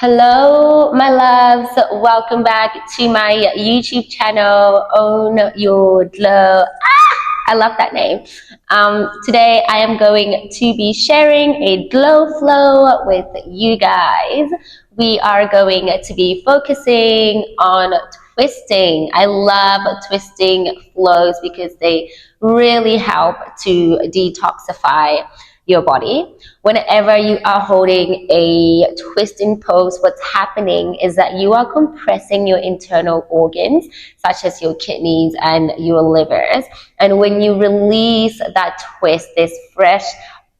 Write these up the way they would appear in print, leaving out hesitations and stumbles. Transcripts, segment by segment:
Hello, my loves. Welcome back to my YouTube channel, Own Your Glow. I love that name. Today, I am going to be sharing a glow flow with you guys. We are going to be focusing on twisting. I love twisting flows because they really help to detoxify your body. Whenever you are holding a twisting pose, what's happening is that you are compressing your internal organs, such as your kidneys and your livers. And when you release that twist, this fresh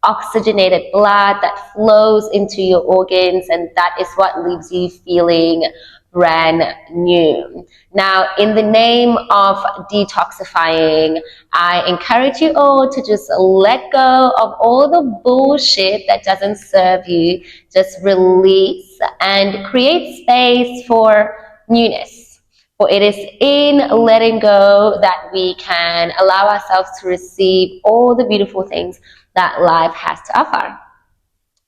oxygenated blood that flows into your organs, and that is what leaves you feeling brand new. Now, in the name of detoxifying, I encourage you all to just let go of all the bullshit that doesn't serve you. Just release and create space for newness. For it is in letting go that we can allow ourselves to receive all the beautiful things that life has to offer.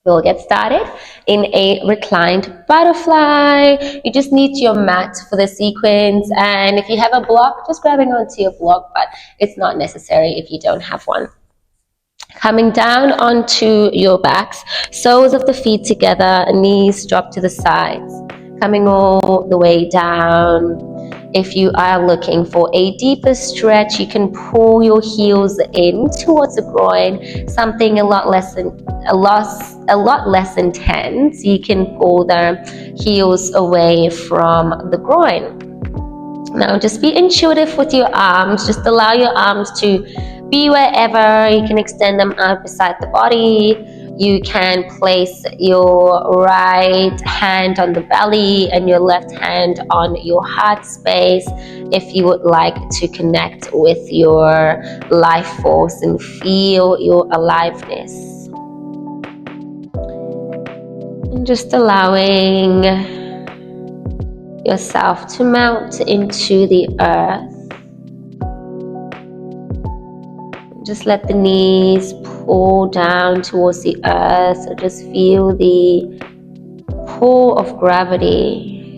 We'll get started in a reclined butterfly. You just need your mat for the sequence, and if you have a block, just grabbing onto your block, but it's not necessary if you don't have one. Coming down onto your backs, soles of the feet together, knees drop to the sides, coming all the way down. If you are looking for a deeper stretch, you can pull your heels in towards the groin, something a lot less intense. You can pull the heels away from the groin. Now just be intuitive with your arms. Just allow your arms to be wherever. You can extend them out beside the body. You can place your right hand on the belly and your left hand on your heart space if you would like to connect with your life force and feel your aliveness. And just allowing yourself to mount into the earth. Just let the knees pull down towards the earth. So just feel the pull of gravity.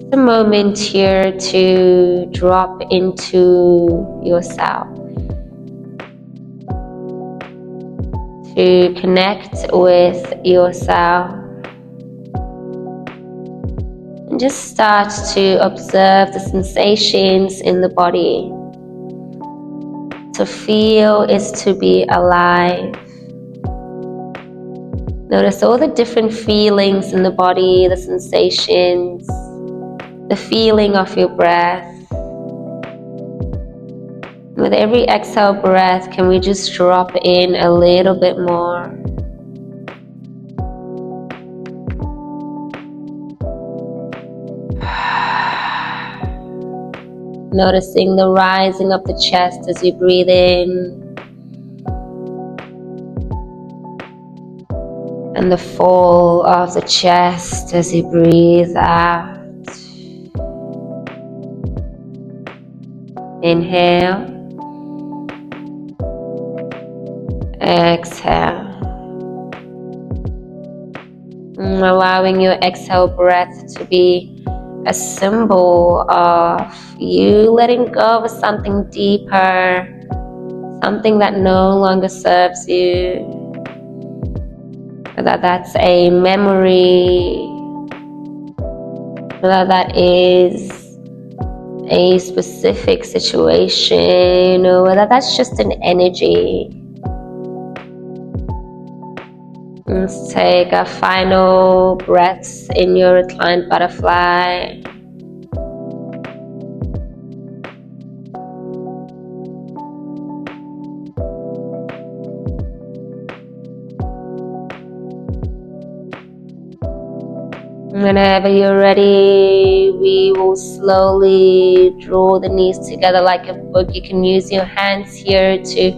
It's a moment here to drop into yourself, to connect with yourself. And just start to observe the sensations in the body. To feel is to be alive. Notice all the different feelings in the body, the sensations, the feeling of your breath. With every exhale breath, can we just drop in a little bit more? Noticing the rising of the chest as you breathe in, and the fall of the chest as you breathe out. Inhale, exhale. And allowing your exhale breath to be a symbol of you letting go of something deeper, something that no longer serves you. Whether that's a memory, whether that is a specific situation, or whether that's just an energy. Let's take a final breath in your reclined butterfly. Whenever you're ready, we will slowly draw the knees together like a book. You can use your hands here to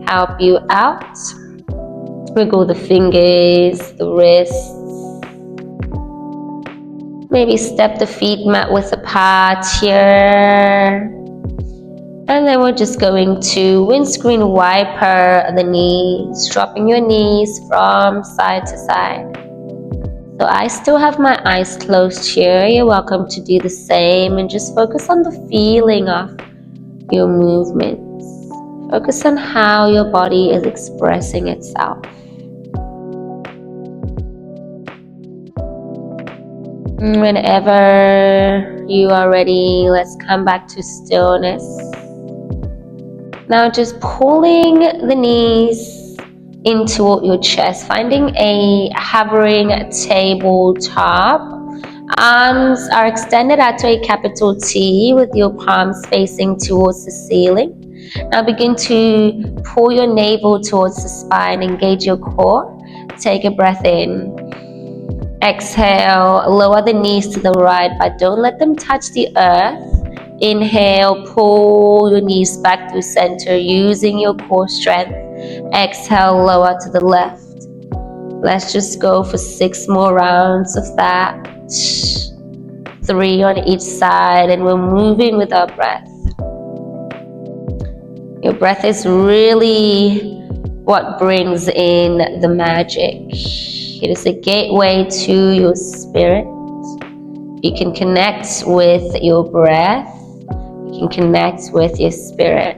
help you out. Wiggle the fingers, the wrists. Maybe step the feet mat width apart here. And then we're just going to windscreen wiper the knees, dropping your knees from side to side. So I still have my eyes closed here. You're welcome to do the same and just focus on the feeling of your movements. Focus on how your body is expressing itself. Whenever you are ready, let's come back to stillness. Now just pulling the knees in toward your chest, finding a hovering tabletop. Arms are extended out to a capital T with your palms facing towards the ceiling. Now begin to pull your navel towards the spine, engage your core. Take a breath in. Exhale, lower the knees to the right, but don't let them touch the earth. Inhale, pull your knees back to center using your core strength. Exhale, lower to the left. Let's just go for 6 more rounds of that. 3 on each side, and we're moving with our breath. Your breath is really what brings in the magic. It is a gateway to your spirit. You can connect with your breath. You can connect with your spirit.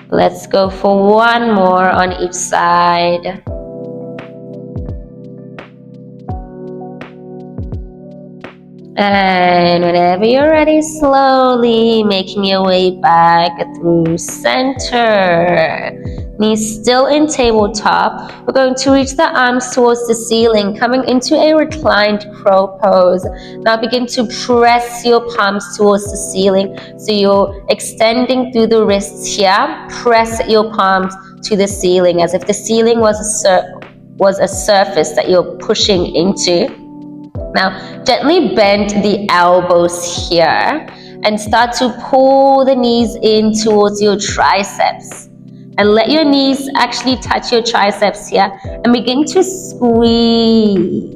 Let's go for 1 more on each side. And whenever you're ready, slowly making your way back through center. Knees still in tabletop. We're going to reach the arms towards the ceiling, coming into a reclined crow pose. Now begin to press your palms towards the ceiling. So you're extending through the wrists here. Press your palms to the ceiling as if the ceiling was a surface that you're pushing into. Now, gently bend the elbows here and start to pull the knees in towards your triceps. And let your knees actually touch your triceps here and begin to squeeze.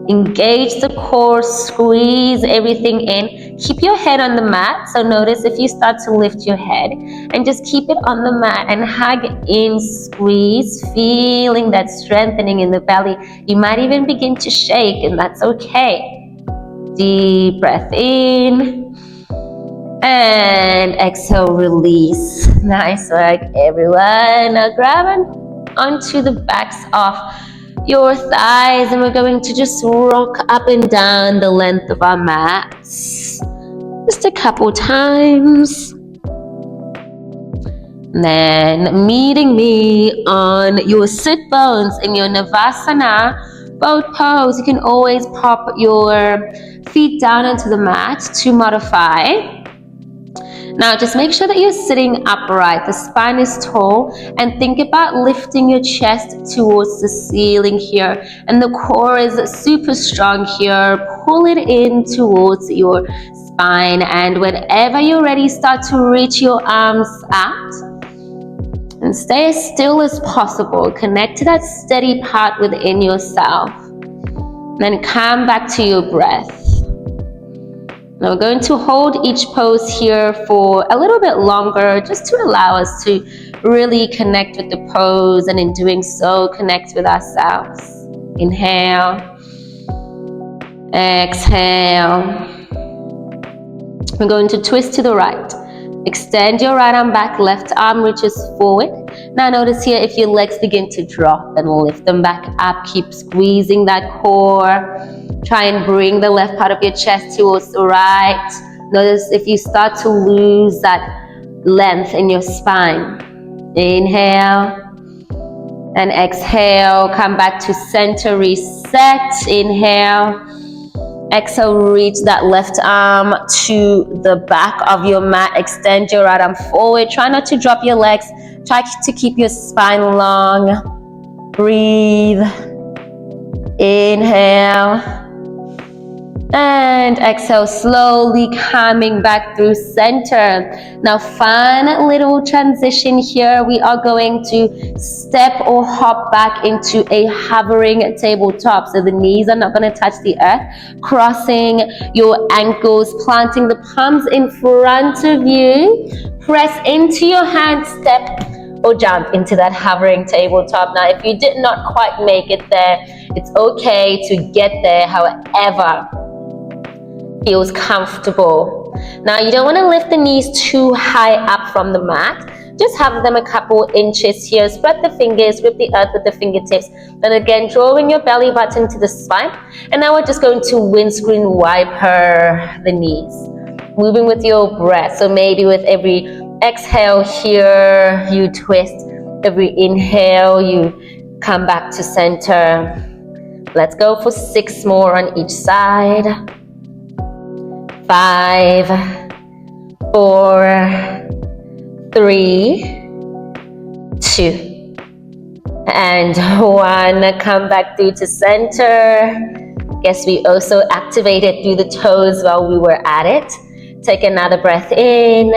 Engage the core, squeeze everything in. Keep your head on the mat. So notice if you start to lift your head and just keep it on the mat and hug in, squeeze, feeling that strengthening in the belly. You might even begin to shake, and that's okay. Deep breath in and exhale, release. Nice work, everyone. Now grab onto the backs of your thighs, and we're going to just rock up and down the length of our mats just a couple times. And then meeting me on your sit bones in your Navasana boat pose. You can always pop your feet down into the mat to modify. Now just make sure that you're sitting upright, the spine is tall, and think about lifting your chest towards the ceiling here. And the core is super strong here. Pull it in towards your spine, and whenever you're ready, start to reach your arms out. And stay as still as possible. Connect to that steady part within yourself. Then come back to your breath. Now we're going to hold each pose here for a little bit longer, just to allow us to really connect with the pose, and in doing so, connect with ourselves. Inhale. Exhale. We're going to twist to the right. Extend your right arm back, left arm reaches forward. Now notice here if your legs begin to drop, and lift them back up. Keep squeezing that core. Try and bring the left part of your chest towards the right. Notice if you start to lose that length in your spine. Inhale and exhale. Come back to center, reset. Inhale. Exhale, reach that left arm to the back of your mat. Extend your right arm forward. Try not to drop your legs. Try to keep your spine long. Breathe. Inhale. And exhale, slowly coming back through center. Now, fun little transition here. We are going to step or hop back into a hovering tabletop. So the knees are not going to touch the earth. Crossing your ankles, planting the palms in front of you. Press into your hand, step or jump into that hovering tabletop. Now, if you did not quite make it there, it's okay to get there. However, feels comfortable. Now, you don't want to lift the knees too high up from the mat. Just have them a couple inches here. Spread the fingers, grip the earth with the fingertips. Then again, drawing your belly button to the spine. And now we're just going to windscreen wiper the knees. Moving with your breath. So maybe with every exhale here, you twist. Every inhale, you come back to center. Let's go for 6 more on each side. 5, 4, 3, 2, and 1. Come back through to center. Guess we also activated through the toes while we were at it. Take another breath in.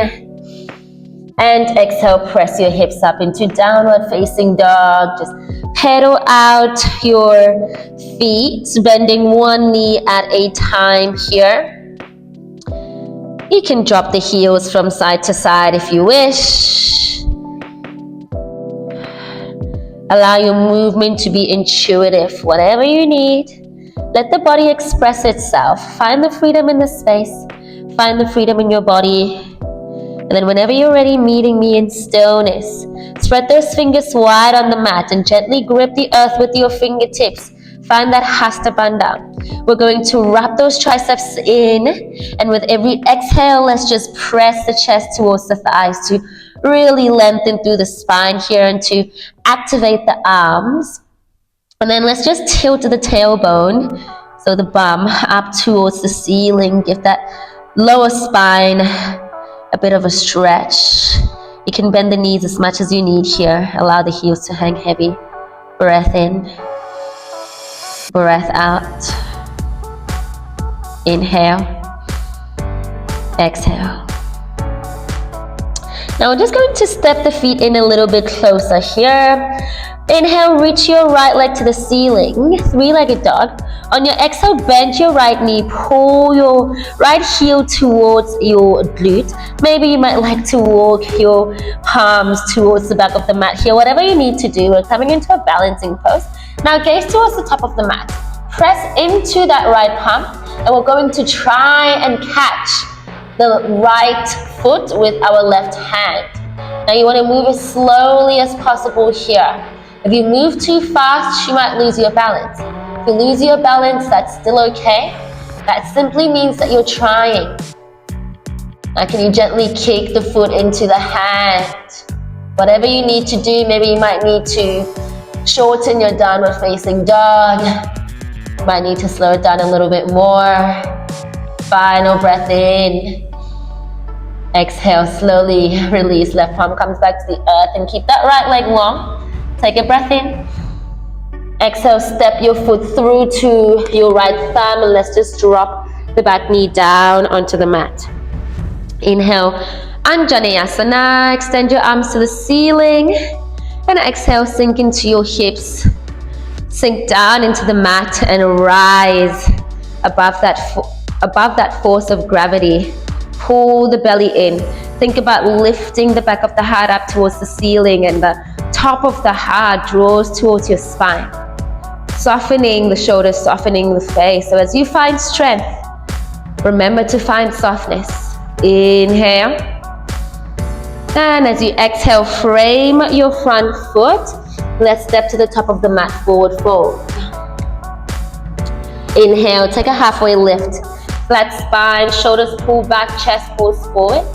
And exhale, press your hips up into downward facing dog. Just pedal out your feet, bending one knee at a time here. You can drop the heels from side to side if you wish. Allow your movement to be intuitive, whatever you need. Let the body express itself. Find the freedom in the space. Find the freedom in your body. And then whenever you're ready, meeting me in stillness. Spread those fingers wide on the mat and gently grip the earth with your fingertips. Find that Hasta Bandha. We're going to wrap those triceps in, and with every exhale, let's just press the chest towards the thighs to really lengthen through the spine here and to activate the arms. And then let's just tilt the tailbone, so the bum up towards the ceiling. Give that lower spine a bit of a stretch. You can bend the knees as much as you need here. Allow the heels to hang heavy. Breath in. Breath out. Inhale. Exhale. Now we're just going to step the feet in a little bit closer here. Inhale, reach your right leg to the ceiling. 3-legged dog. On your exhale, bend your right knee. Pull your right heel towards your glute. Maybe you might like to walk your palms towards the back of the mat here. Whatever you need to do. We're coming into a balancing pose. Now gaze towards the top of the mat. Press into that right palm, and we're going to try and catch the right foot with our left hand. Now you want to move as slowly as possible here. If you move too fast, you might lose your balance. If you lose your balance, that's still okay. That simply means that you're trying. Now can you gently kick the foot into the hand? Whatever you need to do, maybe you might need to shorten your downward facing dog. You might need to slow it down a little bit more. Final breath in. Exhale, slowly release. Left palm comes back to the earth and keep that right leg long. Take a breath in. Exhale, step your foot through to your right thumb and let's just drop the back knee down onto the mat. Inhale, Anjaneyasana. Extend your arms to the ceiling. And exhale, sink into your hips. Sink down into the mat and rise above that force of gravity. Pull the belly in. Think about lifting the back of the heart up towards the ceiling and the top of the heart draws towards your spine. Softening the shoulders, softening the face. So as you find strength, remember to find softness. Inhale. And as you exhale, frame your front foot. Let's step to the top of the mat, forward fold. Inhale, take a halfway lift. Flat spine, shoulders pull back, chest pulls forward.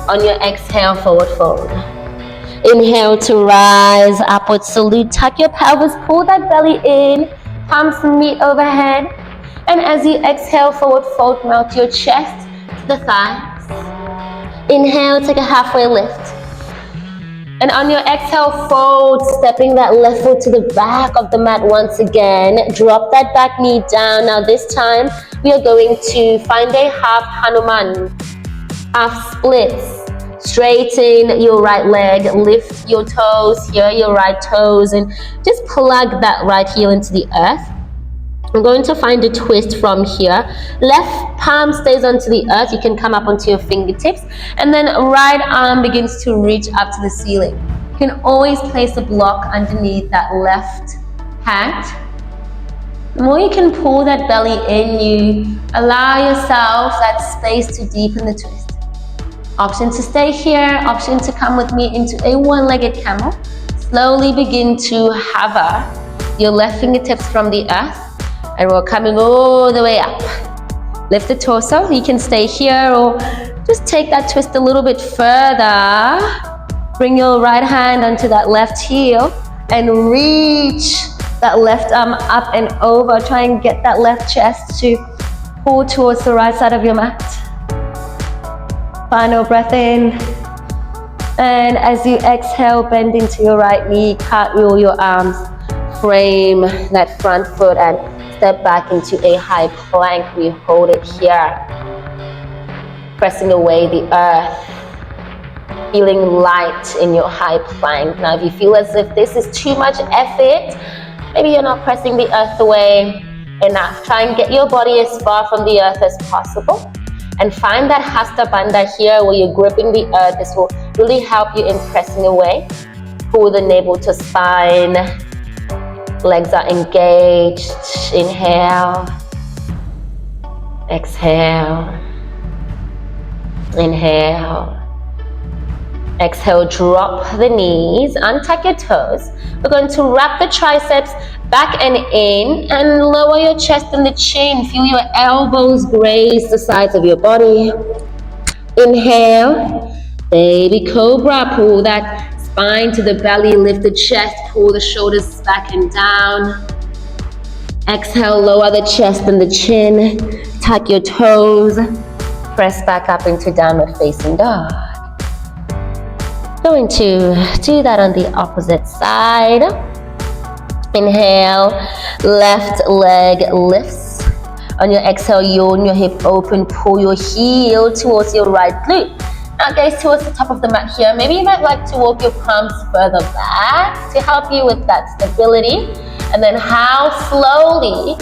On your exhale, forward fold. Inhale to rise, upward salute. Tuck your pelvis, pull that belly in. Palms meet overhead. And as you exhale, forward fold, melt your chest to the thighs. Inhale, take a halfway lift. And on your exhale, fold, stepping that left foot to the back of the mat once again. Drop that back knee down. Now this time, we are going to find a half Hanuman, half splits. Straighten your right leg, lift your toes, here your right toes, and just plug that right heel into the earth. I'm going to find a twist from here. Left palm stays onto the earth. You can come up onto your fingertips, and then right arm begins to reach up to the ceiling. You can always place a block underneath that left hand. The more you can pull that belly in, you allow yourself that space to deepen the twist. Option to stay here, option to come with me into a one-legged camel. Slowly begin to hover your left fingertips from the earth, and we're coming all the way up. Lift the torso. You can stay here or just take that twist a little bit further. Bring your right hand onto that left heel and reach that left arm up and over. Try and get that left chest to pull towards the right side of your mat. Final breath in. And as you exhale, bend into your right knee, cartwheel your arms, frame that front foot and step back into a high plank. We hold it here, pressing away the earth, feeling light in your high plank. Now if you feel as if this is too much effort, maybe you're not pressing the earth away enough, try and get your body as far from the earth as possible. And find that Hasta Bandha here where you're gripping the earth. This will really help you in pressing away. Pull the navel to spine. Legs are engaged. Inhale. Exhale. Inhale. Exhale, drop the knees, untuck your toes. We're going to wrap the triceps back and in and lower your chest and the chin. Feel your elbows graze the sides of your body. Inhale, baby cobra. Pull that spine to the belly, lift the chest, pull the shoulders back and down. Exhale, lower the chest and the chin. Tuck your toes. Press back up into downward facing dog. Going to do that on the opposite side. Inhale, left leg lifts. On your exhale, yawn your hip open, pull your heel towards your right glute. Now gaze towards the top of the mat here. Maybe you might like to walk your palms further back to help you with that stability. And then how slowly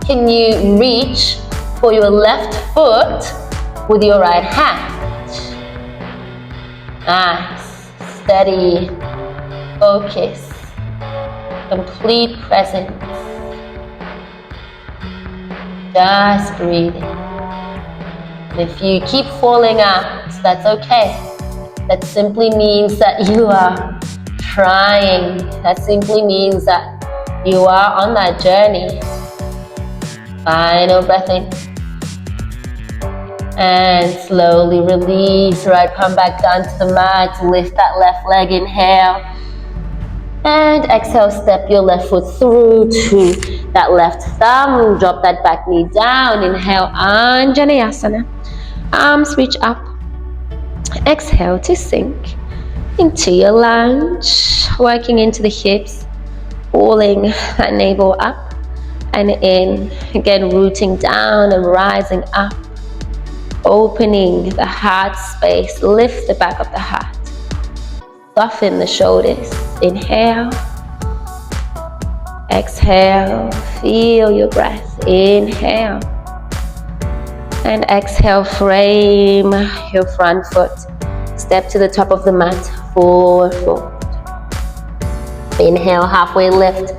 can you reach for your left foot with your right hand? Nice. Steady, focus, complete presence. Just breathing. And if you keep falling out, that's okay. That simply means that you are trying. That simply means that you are on that journey. Final breath in. And slowly release, right, come back down to the mat, lift that left leg, inhale. And exhale, step your left foot through to that left thumb, drop that back knee down, inhale, Anjaneyasana. Arms reach up, exhale to sink into your lunge, working into the hips, pulling that navel up and in, again rooting down and rising up. Opening the heart space, lift the back of the heart, soften the shoulders. Inhale, exhale, feel your breath. Inhale, and exhale, frame your front foot, step to the top of the mat, forward fold. Inhale, halfway lift,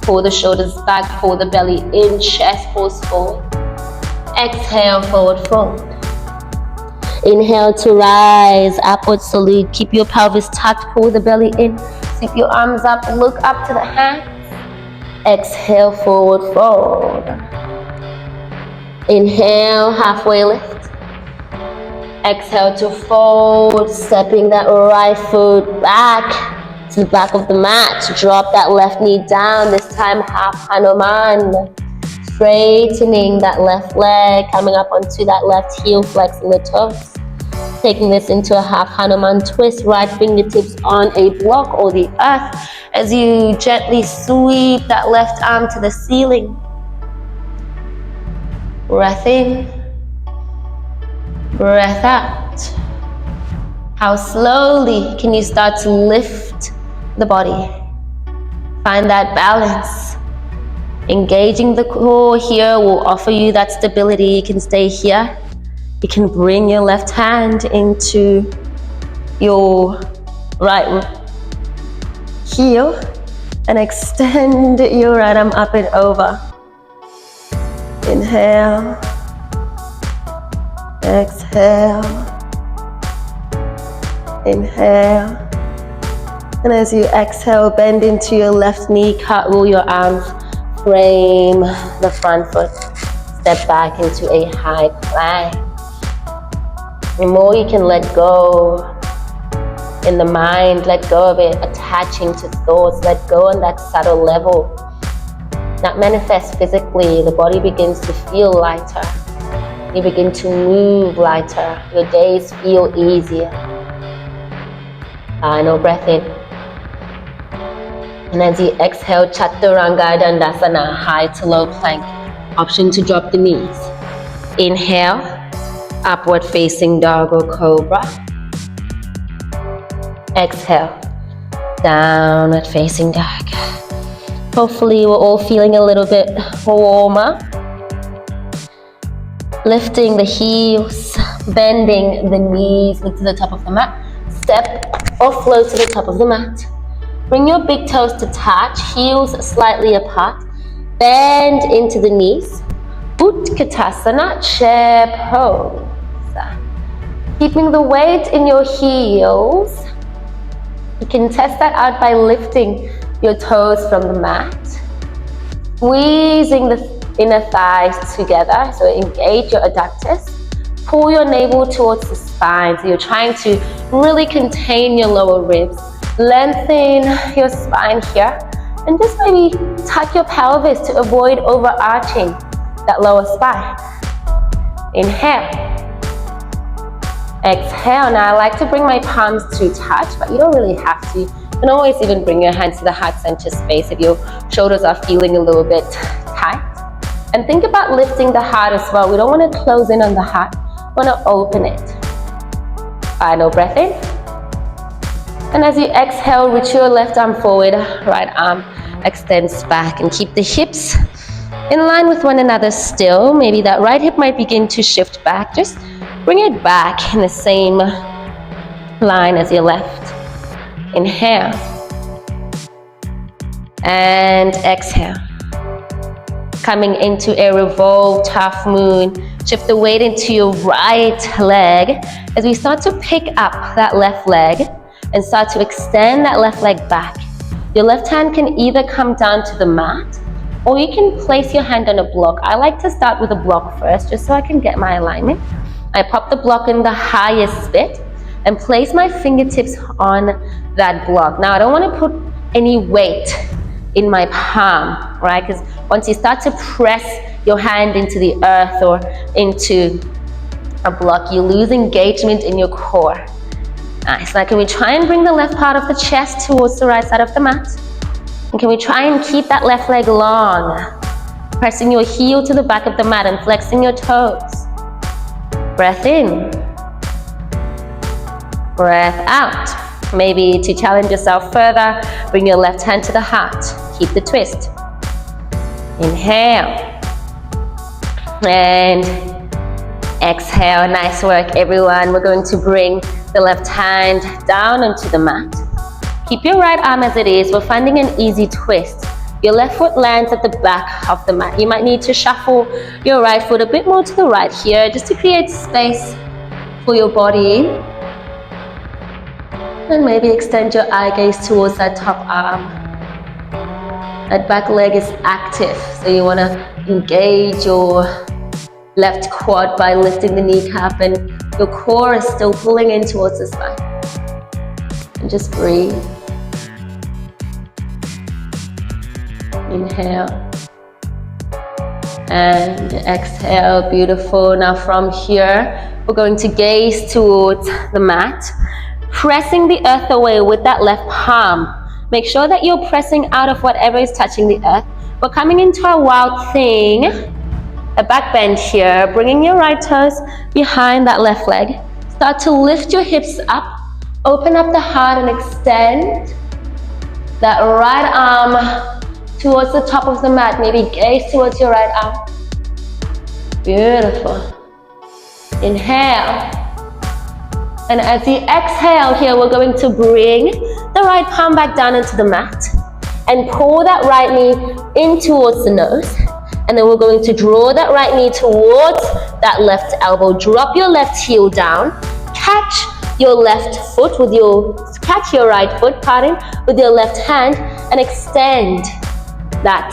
pull the shoulders back, pull the belly in, chest pulls forward. Exhale, forward fold. Inhale to rise, upward salute. Keep your pelvis tucked, pull the belly in. Sweep your arms up, look up to the hands. Exhale, forward fold. Inhale, halfway lift. Exhale to fold, stepping that right foot back to the back of the mat. Drop that left knee down, this time half Hanuman. Straightening that left leg, coming up onto that left heel, flexing the toes. Taking this into a half Hanuman twist, right fingertips on a block or the earth as you gently sweep that left arm to the ceiling. Breath in, breath out. How slowly can you start to lift the body? Find that balance. Engaging the core here will offer you that stability. You can stay here. You can bring your left hand into your right heel and extend your right arm up and over. Inhale, exhale, inhale. And as you exhale, bend into your left knee, cartwheel your arms, frame the front foot, step back into a high plank. The more you can let go in the mind, let go of it attaching to thoughts, let go on that subtle level. That manifests physically, the body begins to feel lighter. You begin to move lighter. Your days feel easier. Final breath in. And as you exhale, Chaturanga Dandasana, high to low plank. Option to drop the knees. Inhale, upward facing dog or cobra. Exhale, downward facing dog. Hopefully we're all feeling a little bit warmer. Lifting the heels, bending the knees, look to the top of the mat. Step or float to the top of the mat. Bring your big toes to touch, heels slightly apart. Bend into the knees. Utkatasana, chair pose. Keeping the weight in your heels. You can test that out by lifting your toes from the mat. Squeezing the inner thighs together, so engage your adductors. Pull your navel towards the spine, so you're trying to really contain your lower ribs. Lengthen your spine here, and just maybe tuck your pelvis to avoid overarching that lower spine. Inhale. Exhale. Now I like to bring my palms to touch, but you don't really have to. You can always even bring your hands to the heart center space if your shoulders are feeling a little bit tight. And think about lifting the heart as well. We don't want to close in on the heart. We want to open it. Final breath in. And as you exhale, reach your left arm forward, right arm extends back, and keep the hips in line with one another still. Maybe that right hip might begin to shift back. Just bring it back in the same line as your left. Inhale. And exhale. Coming into a revolved half moon. Shift the weight into your right leg as we start to pick up that left leg and start to extend that left leg back. Your left hand can either come down to the mat or you can place your hand on a block. I like to start with a block first just so I can get my alignment. I pop the block in the highest bit and place my fingertips on that block. Now I don't want to put any weight in my palm, right? Because once you start to press your hand into the earth or into a block, you lose engagement in your core. Nice. Now can we try and bring the left part of the chest towards the right side of the mat? And can we try and keep that left leg long? Pressing your heel to the back of the mat and flexing your toes. Breath in. Breath out. Maybe to challenge yourself further, bring your left hand to the heart. Keep the twist. Inhale. And exhale. Nice work, everyone. We're going to bring the left hand down onto the mat. Keep your right arm as it is. We're finding an easy twist. Your left foot lands at the back of the mat. You might need to shuffle your right foot a bit more to the right here just to create space for your body. And maybe extend your eye gaze towards that top arm. That back leg is active, so you want to engage your left quad by lifting the kneecap, and your core is still pulling in towards the spine. And just breathe. Inhale. and exhale. Beautiful. Now from here, we're going to gaze towards the mat, pressing the earth away with that left palm. Make sure that you're pressing out of whatever is touching the earth. We're coming into a wild thing, a back bend here, bringing your right toes behind that left leg. Start to lift your hips up, open up the heart and extend that right arm towards the top of the mat. Maybe gaze towards your right arm. Beautiful. Inhale. And as you exhale here, we're going to bring the right palm back down into the mat and pull that right knee in towards the nose. And then we're going to draw that right knee towards that left elbow. Drop your left heel down. Catch your left foot with catch your right foot, with your left hand and extend that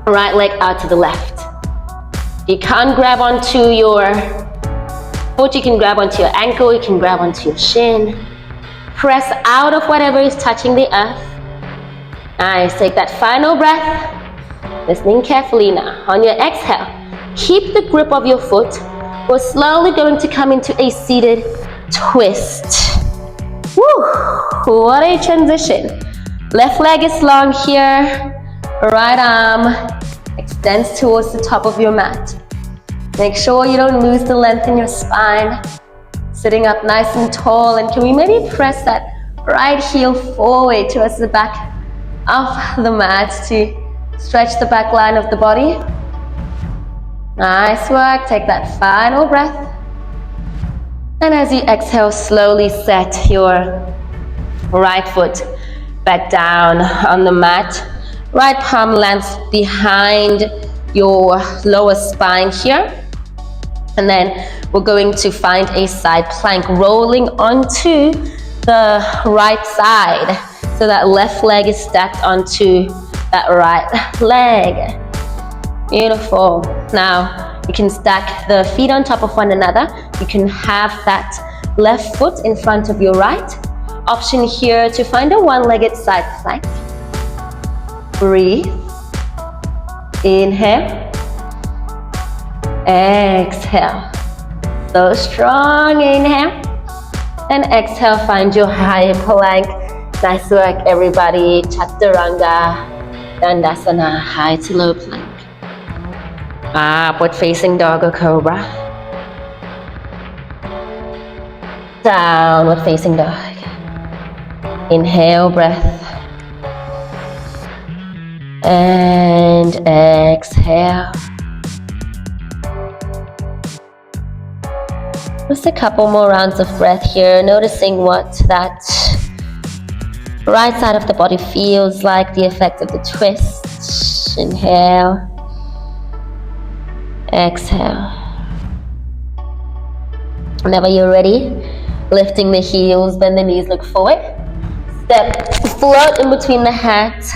right leg out to the left. If you can't grab onto your foot, you can grab onto your ankle, you can grab onto your shin. Press out of whatever is touching the earth. Nice, take that final breath. Listening carefully now. On your exhale, keep the grip of your foot. We're slowly going to come into a seated twist. Woo! What a transition. Left leg is long here. Right arm extends towards the top of your mat. Make sure you don't lose the length in your spine. Sitting up nice and tall. And can we maybe press that right heel forward towards the back of the mat to stretch the back line of the body. Nice work. Take that final breath. And as you exhale, slowly set your right foot back down on the mat. Right palm lands behind your lower spine here. And then we're going to find a side plank, rolling onto the right side. So that left leg is stacked onto that right leg. Beautiful. Now you can stack the feet on top of one another. You can have that left foot in front of your right. Option here to find a one-legged side plank. Breathe. Inhale. Exhale. So strong. Inhale. And exhale. Find your high plank. Nice work, everybody. Chaturanga, Dandasana, high to low plank. Upward facing dog or cobra. Downward facing dog. Inhale, breath. And exhale. Just a couple more rounds of breath here, noticing what that right side of the body feels like, the effect of the twist. Inhale. Exhale. Whenever you're ready, lifting the heels, bend the knees, look forward. Step, float in between the hands.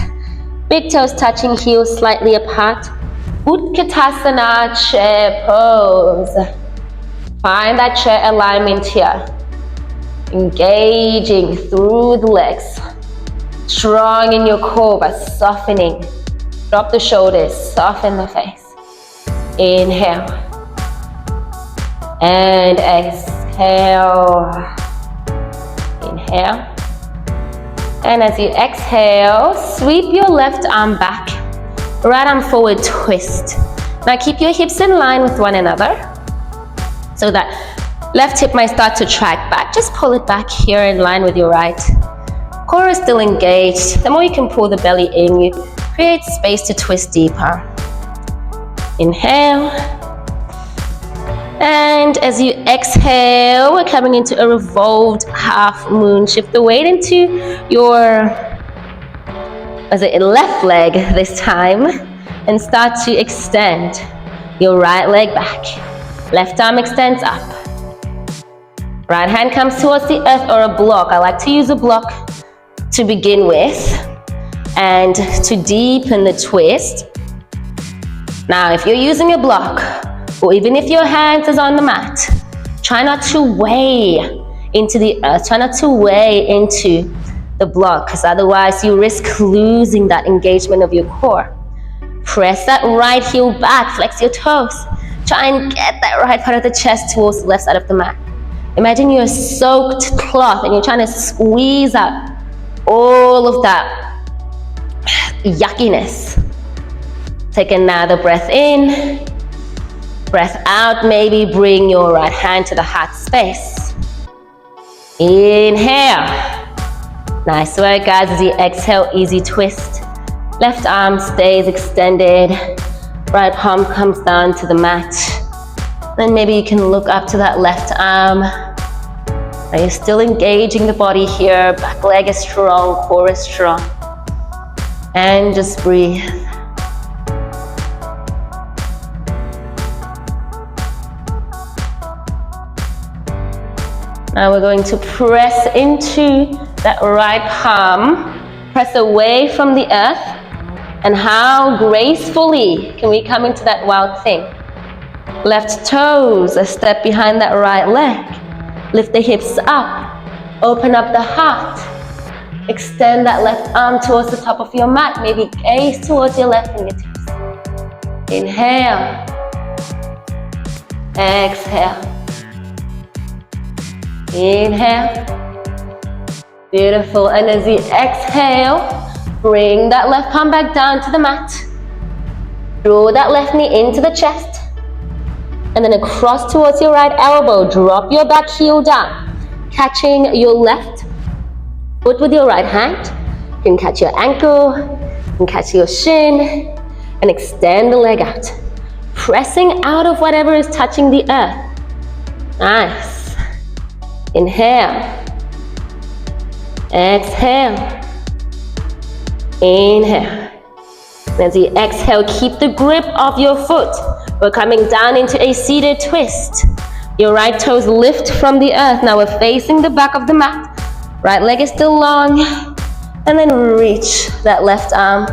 Big toes touching, heels slightly apart. Utkatasana, chair pose. Find that chair alignment here. Engaging through the legs. Strong in your core, but softening. Drop the shoulders, soften the face. Inhale. And exhale. Inhale. And as you exhale, sweep your left arm back. Right arm forward, twist. Now keep your hips in line with one another. So that left hip might start to track back. Just pull it back here in line with your right. Core is still engaged. The more you can pull the belly in, you create space to twist deeper. Inhale. And as you exhale, we're coming into a revolved half moon. Shift the weight into your left leg this time and start to extend your right leg back. Left arm extends up. Right hand comes towards the earth or a block. I like to use a block to begin with and to deepen the twist. Now, if you're using a block, or even if your hands is on the mat, try not to weigh into the earth. Try not to weigh into the block, because otherwise you risk losing that engagement of your core. Press that right heel back, flex your toes. Try and get that right part of the chest towards the left side of the mat. Imagine you're a soaked cloth and you're trying to squeeze out all of that yuckiness. Take another breath in, breath out. Maybe bring your right hand to the heart space. Inhale. Nice work, guys. As you exhale, easy twist. Left arm stays extended. Right palm comes down to the mat. Then maybe you can look up to that left arm. Are you still engaging the body here? Back leg is strong, core is strong. And just breathe. Now we're going to press into that right palm. Press away from the earth. And how gracefully can we come into that wild thing? Left toes a step behind that right leg. Lift the hips up. Open up the heart. Extend that left arm towards the top of your mat. Maybe gaze towards your left fingertips. Inhale. Exhale. Inhale. Beautiful. And as you exhale, bring that left palm back down to the mat. Draw that left knee into the chest. And then across towards your right elbow. Drop your back heel down. Catching your left foot with your right hand. You can catch your ankle. You can catch your shin. And extend the leg out. Pressing out of whatever is touching the earth. Nice. Inhale. Exhale. Inhale. As you exhale, keep the grip of your foot. We're coming down into a seated twist. Your right toes lift from the earth. Now we're facing the back of the mat. Right leg is still long. And then reach that left arm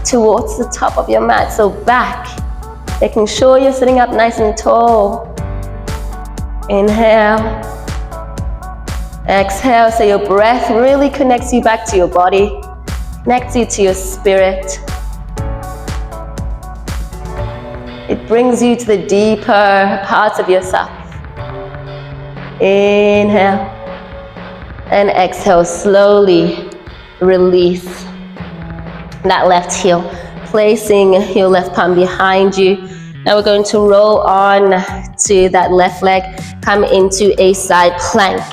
towards the top of your mat. So back. Making sure you're sitting up nice and tall. Inhale. Exhale, so your breath really connects you back to your body, connects you to your spirit. It brings you to the deeper parts of yourself. Inhale. And exhale, slowly release that left heel, placing your left palm behind you. Now we're going to roll on to that left leg, come into a side plank.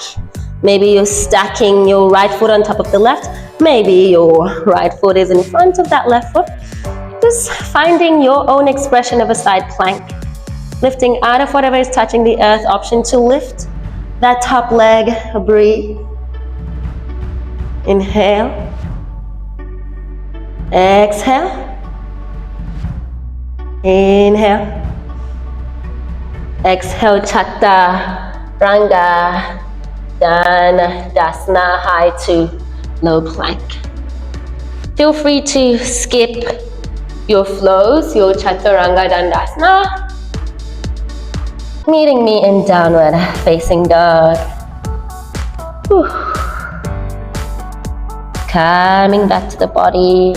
Maybe you're stacking your right foot on top of the left. Maybe your right foot is in front of that left foot. Just finding your own expression of a side plank. Lifting out of whatever is touching the earth. Option to lift that top leg. Breathe. Inhale. Exhale. Inhale. Exhale, chaturanga. Dasana, high to low plank. Feel free to skip your flows, your chaturanga dandasana. Meeting me in downward facing dog. Whew. Coming back to the body.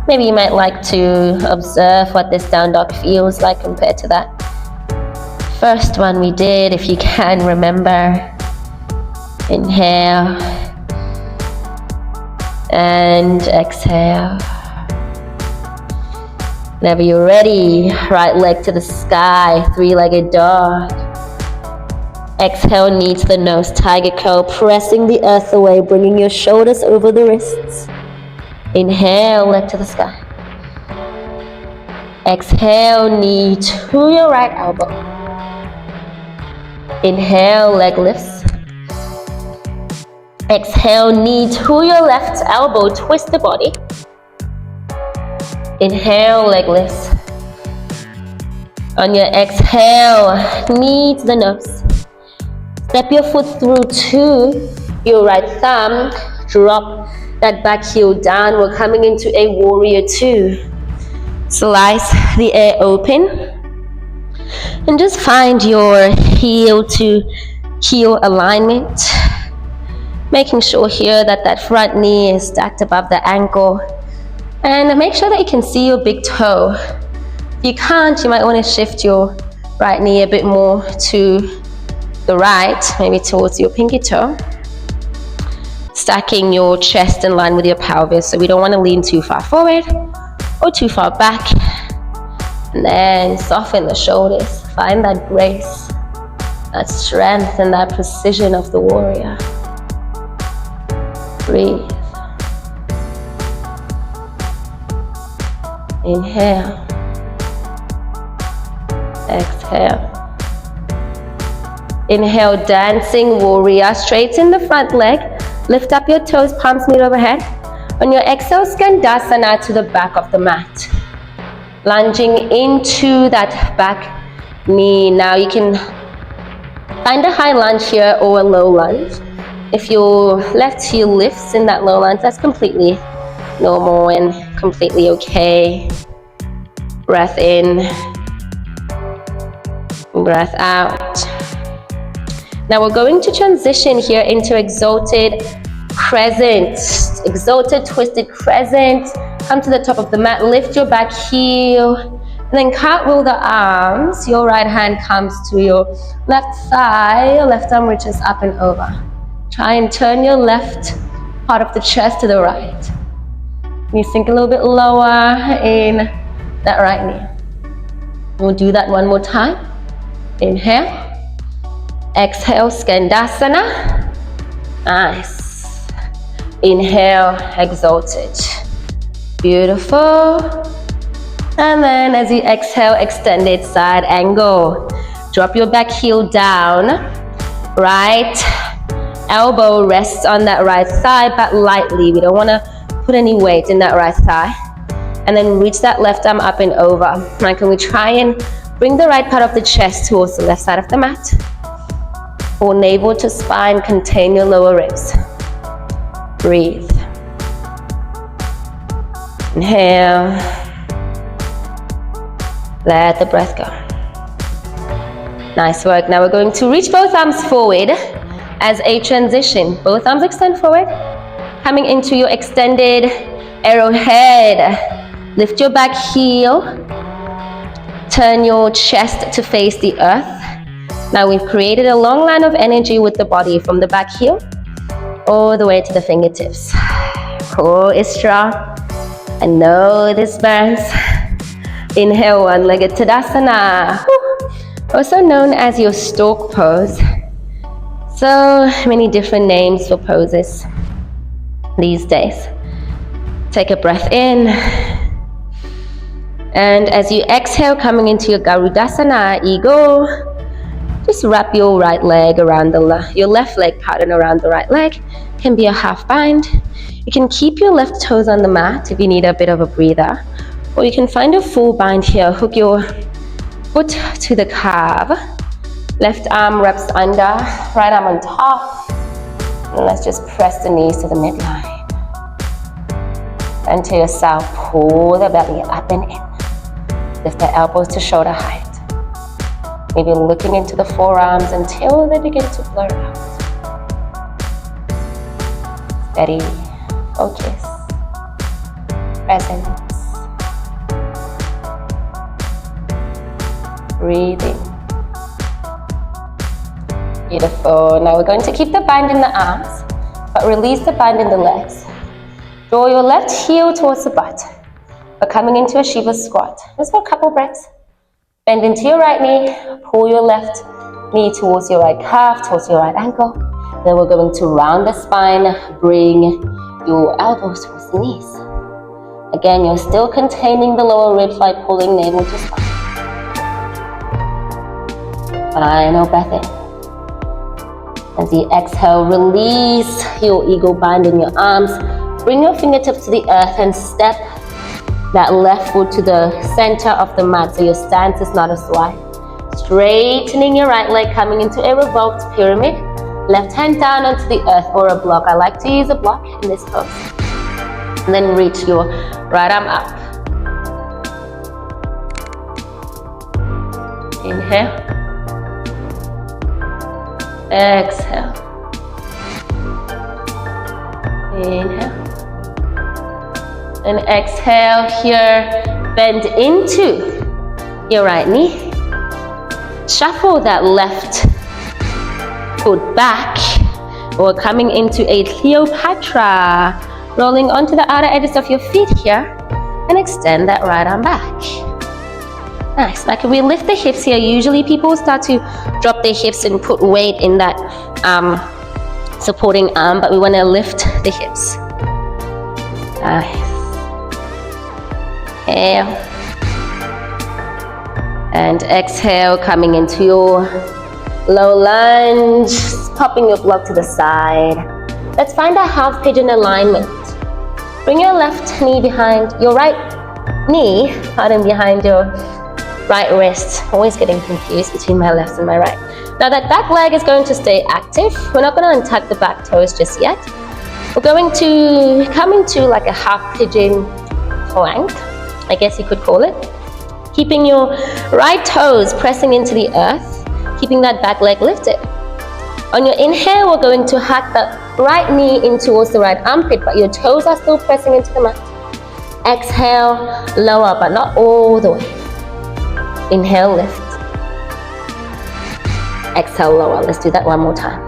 Maybe you might like to observe what this down dog feels like compared to that first one we did, if you can remember. Inhale and exhale. Whenever you're ready, right leg to the sky, three-legged dog. Exhale, knee to the nose, tiger curl, pressing the earth away, bringing your shoulders over the wrists. Inhale, leg to the sky. Exhale, knee to your right elbow. Inhale, leg lifts. Exhale, knee to your left elbow, twist the body. Inhale, leg lifts. On your exhale, knee to the nose. Step your foot through to your right thumb. Drop that back heel down. We're coming into a warrior two. Slice the air open. And just find your heel to heel alignment. Making sure here that that front knee is stacked above the ankle. And make sure that you can see your big toe. If you can't, you might want to shift your right knee a bit more to the right, maybe towards your pinky toe. Stacking your chest in line with your pelvis, so we don't want to lean too far forward or too far back. And then soften the shoulders. Find that grace, that strength, and that precision of the warrior. Breathe. Inhale. Exhale. Inhale, dancing warrior. Straighten the front leg. Lift up your toes, palms meet overhead. On your exhale, skandasana to the back of the mat. Lunging into that back knee. Now you can find a high lunge here or a low lunge. If your left heel lifts in that low lunge, that's completely normal and completely okay. Breath in, breath out. Now we're going to transition here into exalted crescent. Exalted twisted crescent. Come to the top of the mat, lift your back heel, and then cartwheel the arms. Your right hand comes to your left thigh, your left arm reaches up and over. Try and turn your left part of the chest to the right. You sink a little bit lower in that right knee. We'll do that one more time. Inhale. Exhale, skandasana. Nice. Inhale, exalted. Beautiful. And then as you exhale, extended side angle. Drop your back heel down. Right elbow rests on that right thigh, but lightly. We don't want to put any weight in that right thigh. And then reach that left arm up and over. Now can we try and bring the right part of the chest towards the left side of the mat. Pull navel to spine, contain your lower ribs. Breathe. Inhale. Let the breath go. Nice work. Now we're going to reach both arms forward as a transition. Both arms extend forward. Coming into your extended arrowhead. Lift your back heel. Turn your chest to face the earth. Now we've created a long line of energy with the body from the back heel all the way to the fingertips. Core is strong. I know this burns. Inhale, one-legged Tadasana. Also known as your stork pose. So many different names for poses these days. Take a breath in. And as you exhale, coming into your Garudasana, Ego, just wrap your right leg around your left leg, around the right leg. Can be a half bind. You can keep your left toes on the mat if you need a bit of a breather. Or you can find a full bind here. Hook your foot to the calf. Left arm wraps under, right arm on top. And let's just press the knees to the midline. Center yourself, pull the belly up and in. Lift the elbows to shoulder height. Maybe looking into the forearms until they begin to blur out. Steady, focus, presence. Breathing. Beautiful. Now we're going to keep the bind in the arms, but release the bind in the legs. Draw your left heel towards the butt. We're coming into a Shiva squat. Just for a couple breaths. Bend into your right knee. Pull your left knee towards your right calf, towards your right ankle. Then we're going to round the spine. Bring your elbows towards the knees. Again, you're still containing the lower ribs by pulling navel to spine. Final breath in. As you exhale, release your ego bind in your arms. Bring your fingertips to the earth and step that left foot to the center of the mat so your stance is not as wide. Straightening your right leg, coming into a revoked pyramid. Left hand down onto the earth or a block. I like to use a block in this pose. And then reach your right arm up. Inhale. Exhale. Inhale. And exhale here, bend into your right knee. Shuffle that left foot back. We're coming into a Cleopatra. Rolling onto the outer edges of your feet here. And extend that right arm back. Nice. Like if we lift the hips here, usually people start to drop their hips and put weight in that supporting arm, but we want to lift the hips. Nice. Inhale. And exhale, coming into your low lunge, popping your block to the side. Let's find a half pigeon alignment. Bring your left knee behind your right knee, behind your right wrist. Always getting confused between my left and my right. Now that back leg is going to stay active. We're not going to untuck the back toes just yet. We're going to come into like a half pigeon plank, I guess you could call it. Keeping your right toes pressing into the earth, keeping that back leg lifted. On your inhale, we're going to hack the right knee in towards the right armpit, but your toes are still pressing into the mat. Exhale, lower, but not all the way. Inhale, lift. Exhale, lower. Let's do that one more time.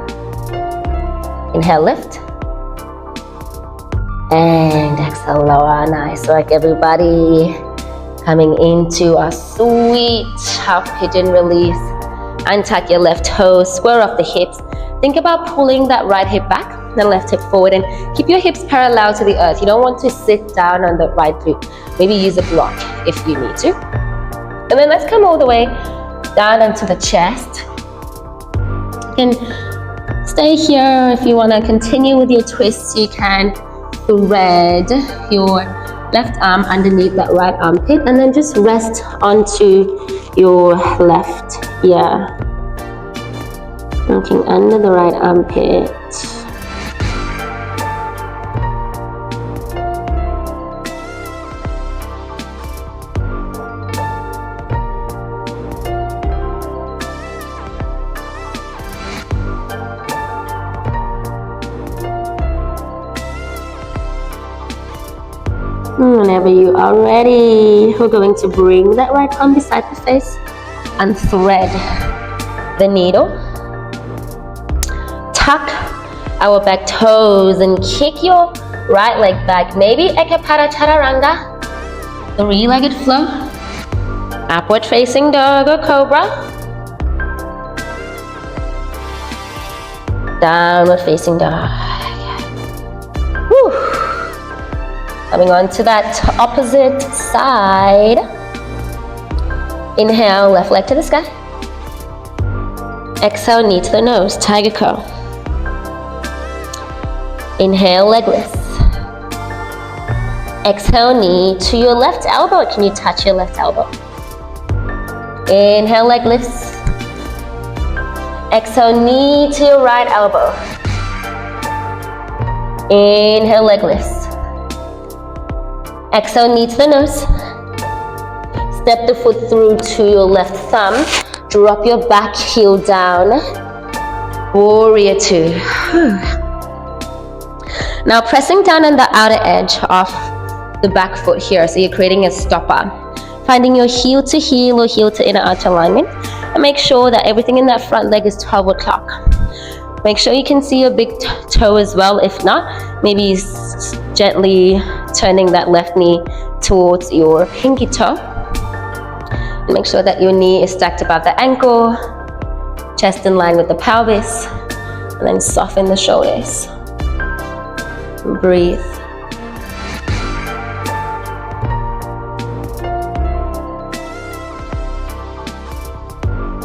Inhale, lift. And exhale, lower. Nice work, everybody. Coming into a sweet half pigeon release. Untuck your left toes, square off the hips. Think about pulling that right hip back, the left hip forward, and keep your hips parallel to the earth. You don't want to sit down on the right glute. Maybe use a block if you need to. And then let's come all the way down onto the chest. You can stay here. If you want to continue with your twists, you can thread your left arm underneath that right armpit and then just rest onto your left ear. Looking under the right armpit. Whenever you are ready, we're going to bring that right arm beside the face and thread the needle. Tuck our back toes and kick your right leg back. Maybe Ekapada Chaturanga, three-legged flow. Upward facing dog or cobra. Downward facing dog. Whew. Coming on to that opposite side. Inhale, left leg to the sky. Exhale, knee to the nose, tiger curl. Inhale, leg lift. Exhale, knee to your left elbow. Can you touch your left elbow? Inhale, leg lifts. Exhale, knee to your right elbow. Inhale, leg lifts. Exhale, knee to the nose. Step the foot through to your left thumb. Drop your back heel down. Warrior two. Now pressing down on the outer edge of the back foot here. So you're creating a stopper. Finding your heel to heel or heel to inner arch alignment. And make sure that everything in that front leg is 12 o'clock. Make sure you can see your big toe as well. If not, maybe gently turning that left knee towards your pinky toe. And make sure that your knee is stacked above the ankle, chest in line with the pelvis, and then soften the shoulders. And breathe.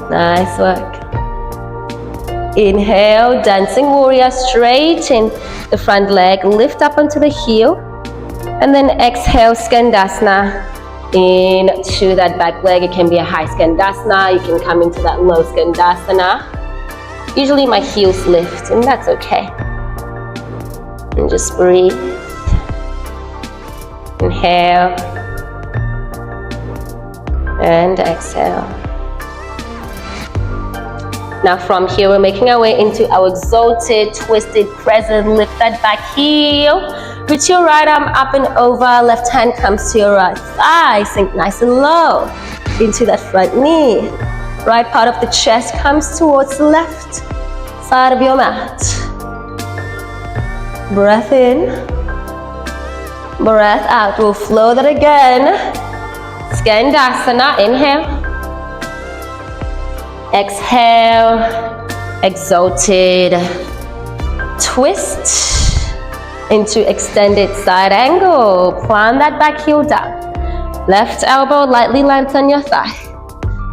Nice work. Inhale, dancing warrior, straighten the front leg, lift up onto the heel, and then exhale, Skandasana into that back leg. It can be a high Skandasana, you can come into that low Skandasana. Usually my heels lift, and that's okay. And just breathe. Inhale, and exhale. Now from here, we're making our way into our exalted, twisted crescent. Lift that back heel. Reach your right arm up and over. Left hand comes to your right thigh. Sink nice and low into that front knee. Right part of the chest comes towards the left side of your mat. Breath in. Breath out. We'll flow that again. Skandasana. Inhale. Exhale, exalted twist into extended side angle. Plant that back heel down. Left elbow lightly lands on your thigh.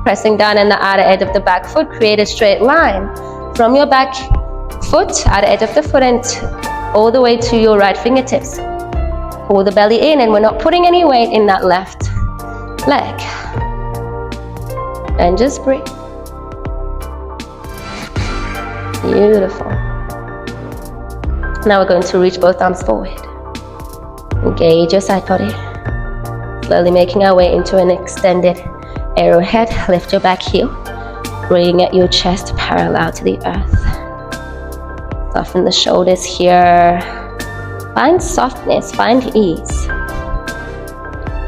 Pressing down in the outer edge of the back foot, create a straight line from your back foot, outer edge of the foot, and all the way to your right fingertips. Pull the belly in, and we're not putting any weight in that left leg. And just breathe. Beautiful. Now we're going to reach both arms forward. Engage your side body. Slowly making our way into an extended arrowhead. Lift your back heel. Bring your chest parallel to the earth. Soften the shoulders here. Find softness, find ease.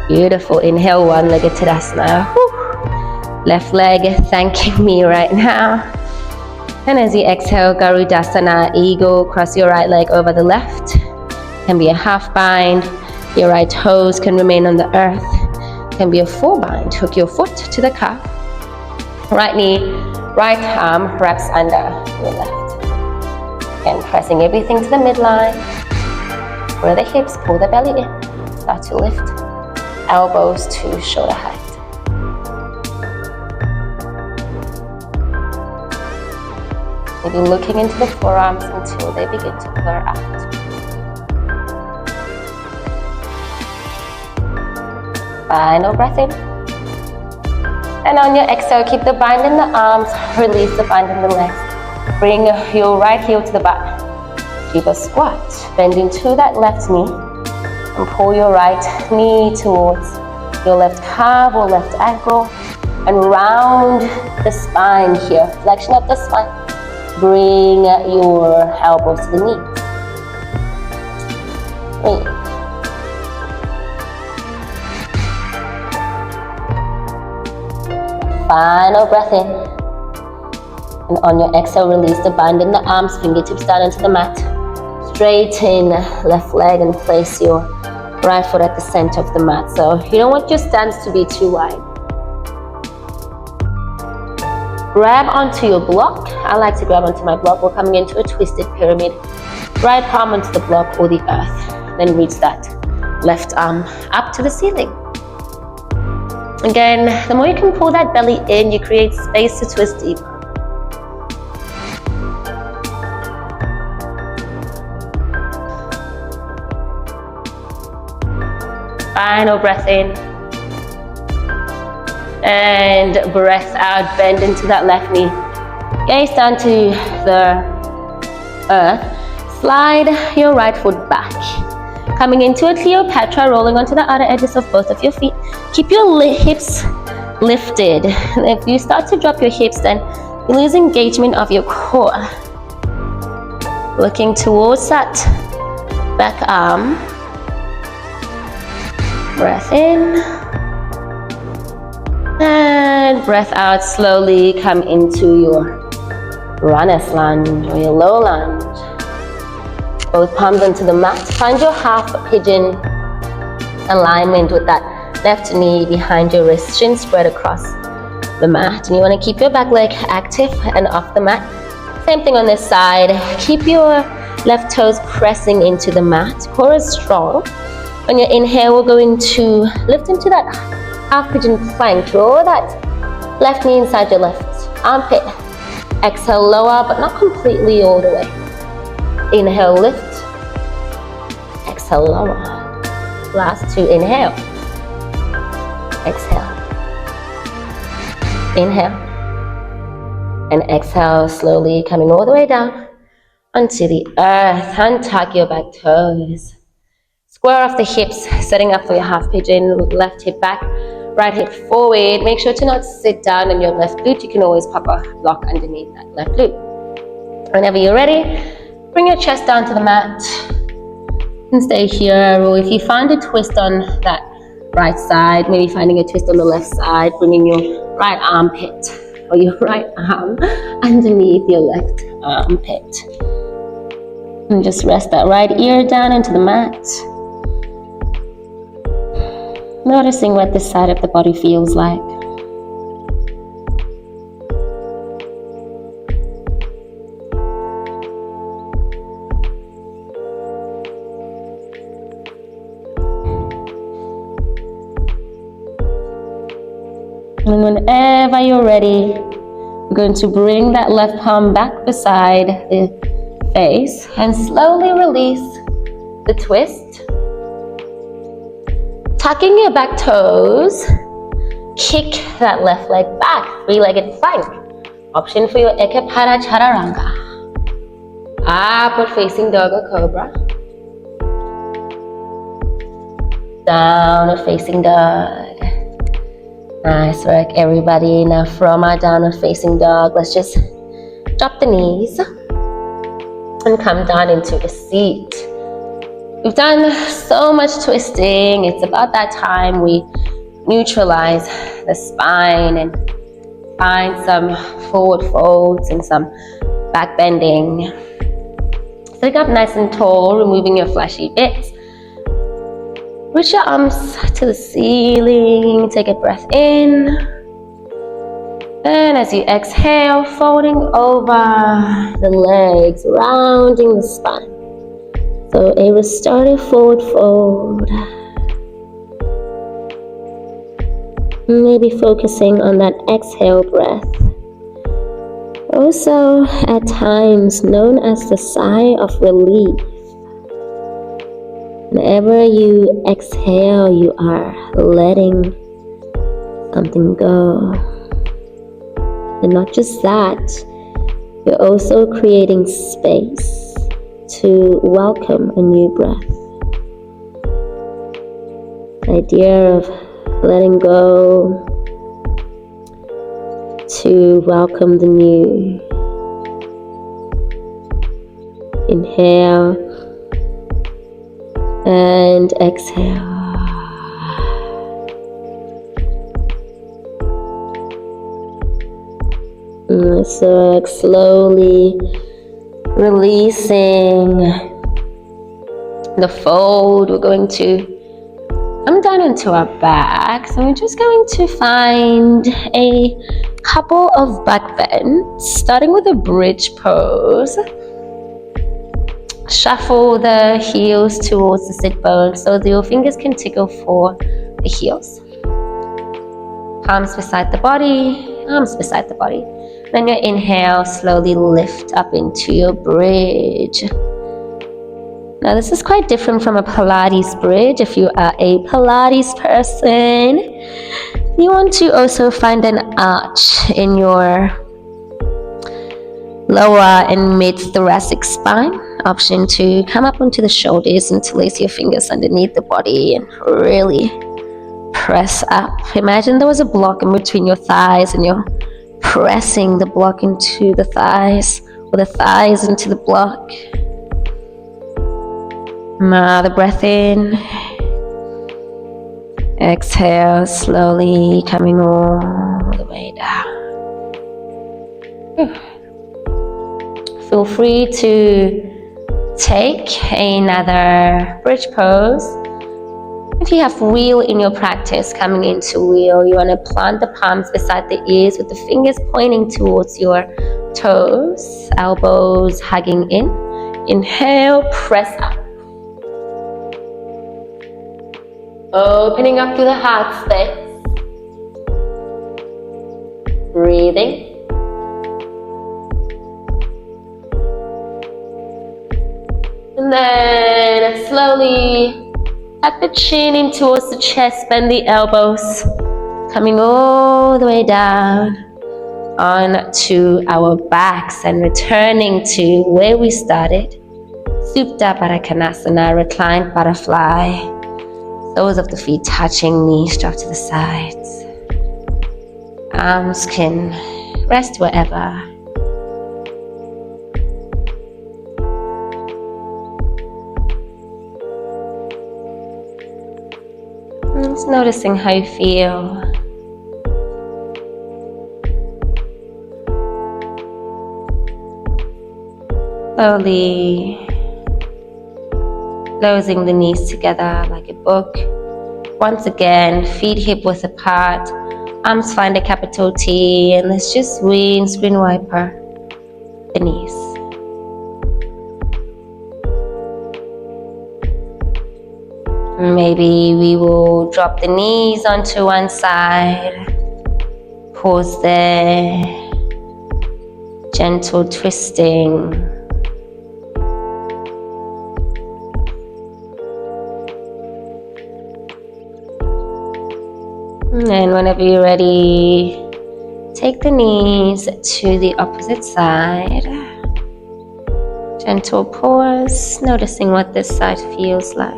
Beautiful. Inhale, one-legged Tadasana. Woo. Left leg thanking me right now. And as you exhale, Garudasana, eagle, cross your right leg over the left. Can be a half bind. Your right toes can remain on the earth. Can be a full bind. Hook your foot to the calf. Right knee, right arm wraps under your left. And pressing everything to the midline. Square the hips, pull the belly in. Start to lift. Elbows to shoulder height. Maybe looking into the forearms until they begin to blur out. Final breath in. And on your exhale, keep the bind in the arms, release the bind in the legs. Bring your right heel to the back. Keep a squat. Bend into that left knee and pull your right knee towards your left calf or left ankle and round the spine here. Flexion of the spine. Bring your elbows to the knees. Breathe. Final breath in. And on your exhale, release the bind in the arms, fingertips down into the mat. Straighten left leg and place your right foot at the center of the mat. So you don't want your stance to be too wide. Grab onto your block. I like to grab onto my block. We're coming into a twisted pyramid. Right palm onto the block or the earth. Then reach that left arm up to the ceiling. Again, the more you can pull that belly in, you create space to twist deeper. Final breath in. And breath out, bend into that left knee. Gaze down to the earth. Slide your right foot back. Coming into a Cleopatra, rolling onto the outer edges of both of your feet. Keep your hips lifted. If you start to drop your hips, then you lose engagement of your core. Looking towards that back arm. Breath in. And breath out, slowly come into your runner's lunge or your low lunge. Both palms onto the mat. Find your half pigeon alignment with that left knee behind your wrist, shin spread across the mat. And you want to keep your back leg active and off the mat. Same thing on this side. Keep your left toes pressing into the mat. Core is strong. On your inhale, we're going to lift into that half pigeon plank. Draw that left knee inside your left armpit. Exhale, lower, but not completely all the way. Inhale, lift. Exhale, lower. Last two, inhale. Exhale. Inhale. And exhale, slowly coming all the way down onto the earth. Untuck your back toes. Square off the hips, setting up for your half pigeon. Left hip back. right hip forward. Make sure to not sit down on your left glute. You can always pop a block underneath that left glute. Whenever you're ready, bring your chest down to the mat and stay here. Or if you find a twist on that right side, maybe finding a twist on the left side, bringing your right armpit or your right arm underneath your left armpit. And just rest that right ear down into the mat. Noticing what this side of the body feels like. And whenever you're ready, you're going to bring that left palm back beside the face and slowly release the twist. Tucking your back toes, kick that left leg back, three-legged plank. Option for your Ekapada Chaturanga. Upward facing dog or cobra. Downward facing dog. Nice work, everybody. Now from our downward facing dog, let's just drop the knees and come down into a seat. We've done so much twisting. It's about that time we neutralize the spine and find some forward folds and some back bending. Sitting up nice and tall, removing your fleshy bits. Reach your arms to the ceiling. Take a breath in. And as you exhale, folding over the legs, rounding the spine. So a restorative forward fold. Maybe focusing on that exhale breath. Also, at times known as the sigh of relief. Whenever you exhale, you are letting something go. And not just that, you're also creating space to welcome a new breath. The idea of letting go to welcome the new. Inhale and exhale. So slowly releasing the fold. We're going to come down onto our back. So we're just going to find a couple of back bends, starting with a bridge pose. Shuffle the heels towards the sit bone so that your fingers can tickle for the heels. Palms beside the body, arms beside the body. Then your inhale, slowly lift up into your bridge. Now this is quite different from a Pilates bridge. If you are a Pilates person, you want to also find an arch in your lower and mid-thoracic spine. Option to come up onto the shoulders and to place your fingers underneath the body and really press up. Imagine there was a block in between your thighs and you're pressing the block into the thighs, or the thighs into the block. Another breath in. Exhale, slowly coming all the way down. Feel free to take another bridge pose. If you have wheel in your practice, coming into wheel, you want to plant the palms beside the ears with the fingers pointing towards your toes, elbows hugging in. Inhale, press up. Opening up to the heart space. Breathing. And then slowly tuck the chin in towards the chest, bend the elbows, coming all the way down onto our backs and returning to where we started. Supta Baddha, reclined butterfly. Soles of the feet touching, knees drop to the sides. Arms can rest wherever. Just noticing how you feel. Slowly closing the knees together like a book. Once again, feet hip width apart, arms find a capital T, and let's just screen wiper the knees. Maybe we will drop the knees onto one side. Pause there. Gentle twisting. And whenever you're ready, take the knees to the opposite side. Gentle pause, noticing what this side feels like.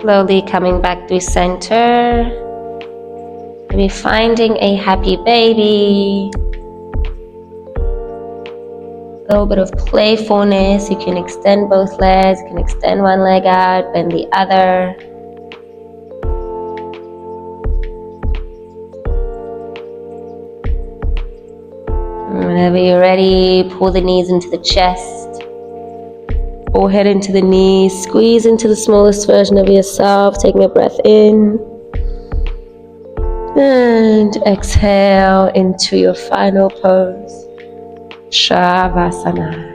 Slowly coming back through center. Maybe finding a happy baby. A little bit of playfulness. You can extend both legs. You can extend one leg out, bend the other. And whenever you're ready, pull the knees into the chest. Forehead into the knees, squeeze into the smallest version of yourself, taking a breath in. And exhale into your final pose, Shavasana.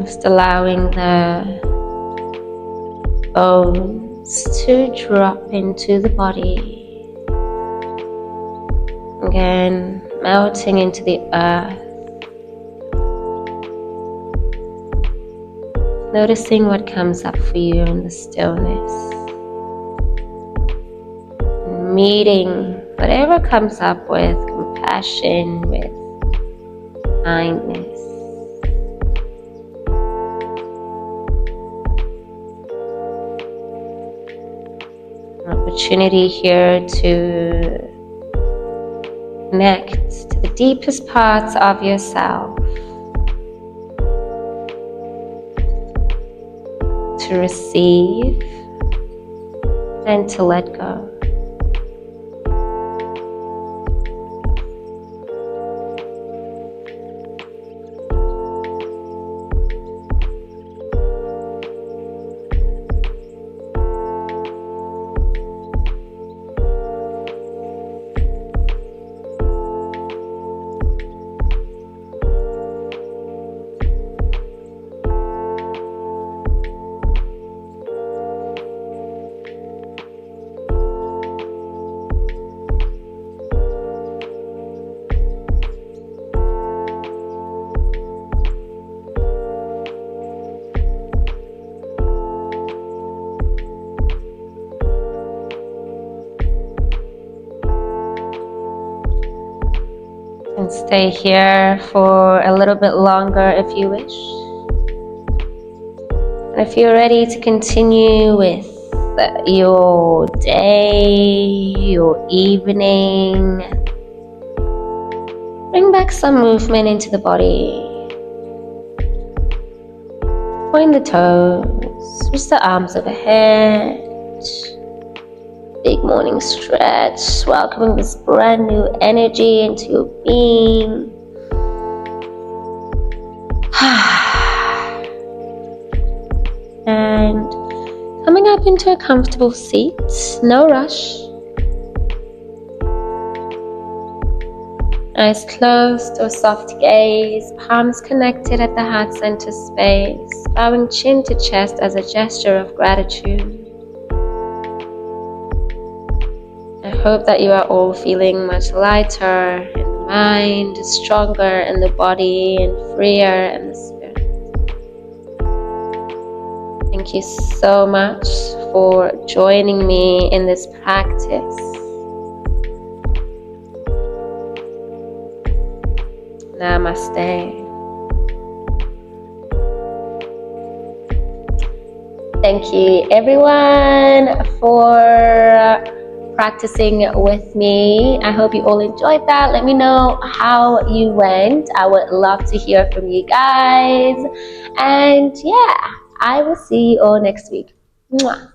Just allowing the bones to drop into the body. Again, melting into the earth. Noticing what comes up for you in the stillness. Meeting whatever comes up with compassion, with kindness. An opportunity here to connect to the deepest parts of yourself, to receive and to let go. And stay here for a little bit longer if you wish. And if you're ready to continue with your day, your evening, bring back some movement into the body. Point the toes, reach the arms overhead. Big morning stretch, welcoming this brand new energy into your being. And coming up into a comfortable seat, no rush. Eyes closed or soft gaze, palms connected at the heart center space, bowing chin to chest as a gesture of gratitude. I hope that you are all feeling much lighter in the mind, stronger in the body, and freer in the spirit. Thank you so much for joining me in this practice. Namaste. Thank you everyone for practicing with me. I hope you all enjoyed that. Let me know how you went. I would love to hear from you guys. And yeah, I will see you all next week. Mwah.